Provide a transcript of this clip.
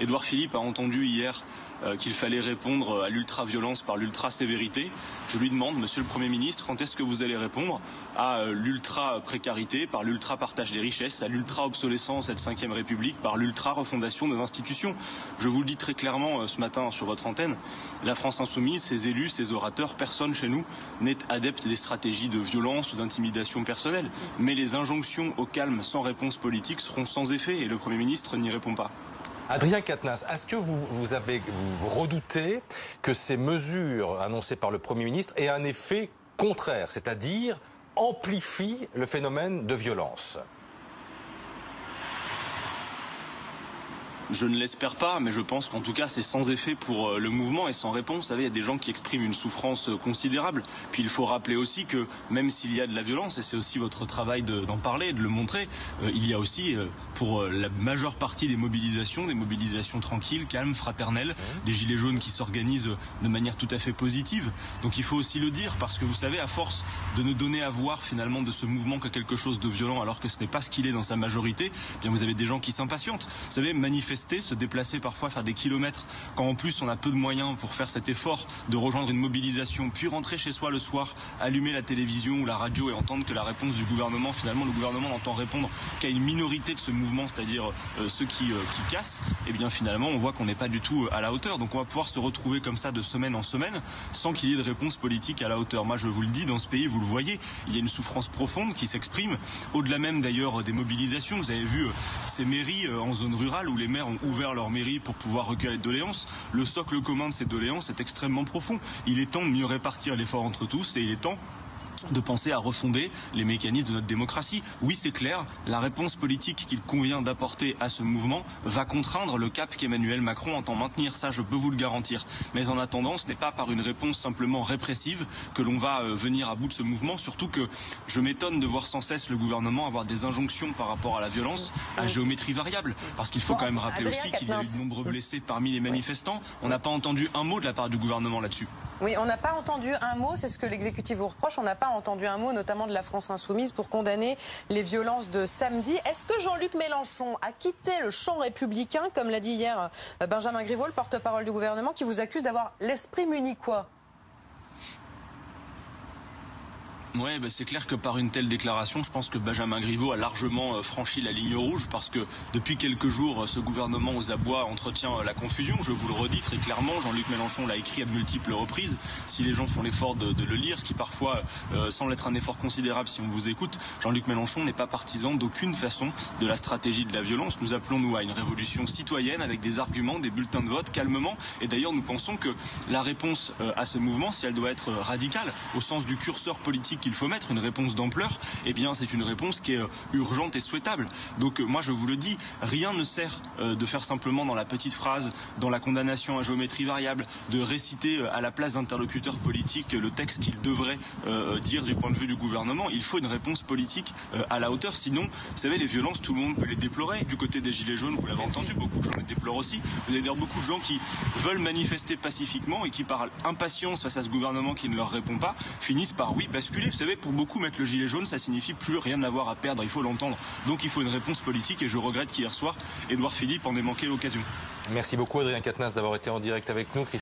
Édouard Philippe a entendu hier qu'il fallait répondre à l'ultra-violence par l'ultra-sévérité. Je lui demande, Monsieur le Premier ministre, quand est-ce que vous allez répondre à l'ultra-précarité par l'ultra-partage des richesses, à l'ultra-obsolescence de cette 5e République par l'ultra-refondation des institutions? Je vous le dis très clairement ce matin sur votre antenne, la France insoumise, ses élus, ses orateurs, personne chez nous n'est adepte des stratégies de violence ou d'intimidation personnelle. Mais les injonctions au calme sans réponse politique seront sans effet et le Premier ministre n'y répond pas. Adrien Quatennens, est-ce que vous redoutez que ces mesures annoncées par le Premier ministre aient un effet contraire, c'est-à-dire amplifient le phénomène de violence ? Je ne l'espère pas, mais je pense qu'en tout cas c'est sans effet pour le mouvement et sans réponse. Vous savez, il y a des gens qui expriment une souffrance considérable. Puis il faut rappeler aussi que même s'il y a de la violence, et c'est aussi votre travail d'en parler, de le montrer, il y a aussi pour la majeure partie des mobilisations tranquilles, calmes, fraternelles, des gilets jaunes qui s'organisent de manière tout à fait positive. Donc il faut aussi le dire, parce que vous savez, à force de ne donner à voir finalement de ce mouvement que quelque chose de violent, alors que ce n'est pas ce qu'il est dans sa majorité, eh bien vous avez des gens qui s'impatientent. Vous savez, manifester, se déplacer parfois, faire des kilomètres, quand en plus on a peu de moyens pour faire cet effort de rejoindre une mobilisation, puis rentrer chez soi le soir, allumer la télévision ou la radio et entendre que la réponse du gouvernement, finalement le gouvernement n'entend répondre qu'à une minorité de ce mouvement, c'est-à-dire ceux qui cassent, et bien finalement on voit qu'on n'est pas du tout à la hauteur. Donc on va pouvoir se retrouver comme ça de semaine en semaine sans qu'il y ait de réponse politique à la hauteur. Moi je vous le dis, dans ce pays, vous le voyez, il y a une souffrance profonde qui s'exprime, au-delà même d'ailleurs des mobilisations. Vous avez vu ces mairies en zone rurale où les maires ont ouvert leur mairie pour pouvoir recueillir les doléances. Le socle commun de ces doléances est extrêmement profond. Il est temps de mieux répartir l'effort entre tous et il est temps de penser à refonder les mécanismes de notre démocratie. Oui, c'est clair, la réponse politique qu'il convient d'apporter à ce mouvement va contraindre le cap qu'Emmanuel Macron entend maintenir, ça je peux vous le garantir. Mais en attendant, ce n'est pas par une réponse simplement répressive que l'on va venir à bout de ce mouvement, surtout que je m'étonne de voir sans cesse le gouvernement avoir des injonctions par rapport à la violence à géométrie variable. Parce qu'il faut quand même rappeler aussi qu'il y a eu de nombreux blessés parmi les manifestants. On n'a pas entendu un mot de la part du gouvernement là-dessus. Oui, on n'a pas entendu un mot, c'est ce que l'exécutif vous reproche, on n'a pas entendu un mot, notamment de la France insoumise, pour condamner les violences de samedi. Est-ce que Jean-Luc Mélenchon a quitté le champ républicain, comme l'a dit hier Benjamin Griveaux, le porte-parole du gouvernement, qui vous accuse d'avoir l'esprit munichois ? Ouais, c'est clair que par une telle déclaration, je pense que Benjamin Griveaux a largement franchi la ligne rouge parce que depuis quelques jours, ce gouvernement aux abois entretient la confusion. Je vous le redis très clairement, Jean-Luc Mélenchon l'a écrit à de multiples reprises. Si les gens font l'effort de le lire, ce qui parfois semble être un effort considérable si on vous écoute, Jean-Luc Mélenchon n'est pas partisan d'aucune façon de la stratégie de la violence. Nous appelons, nous, à une révolution citoyenne avec des arguments, des bulletins de vote, calmement. Et d'ailleurs, nous pensons que la réponse à ce mouvement, si elle doit être radicale, au sens du curseur politique qu'il faut mettre, une réponse d'ampleur, eh bien c'est une réponse qui est urgente et souhaitable. Donc moi je vous le dis, rien ne sert de faire simplement dans la petite phrase, dans la condamnation à géométrie variable, de réciter à la place d'interlocuteurs politiques le texte qu'ils devraient dire du point de vue du gouvernement. Il faut une réponse politique à la hauteur, sinon, vous savez, les violences, tout le monde peut les déplorer. Du côté des Gilets jaunes, vous l'avez entendu, beaucoup de gens les déplorent aussi. Vous allez dire beaucoup de gens qui veulent manifester pacifiquement et qui par impatience face à ce gouvernement qui ne leur répond pas, finissent par, oui, basculer. Vous savez, pour beaucoup, mettre le gilet jaune, ça signifie plus rien avoir à perdre, il faut l'entendre. Donc il faut une réponse politique et je regrette qu'hier soir, Édouard Philippe en ait manqué l'occasion. Merci beaucoup Adrien Quatennens d'avoir été en direct avec nous.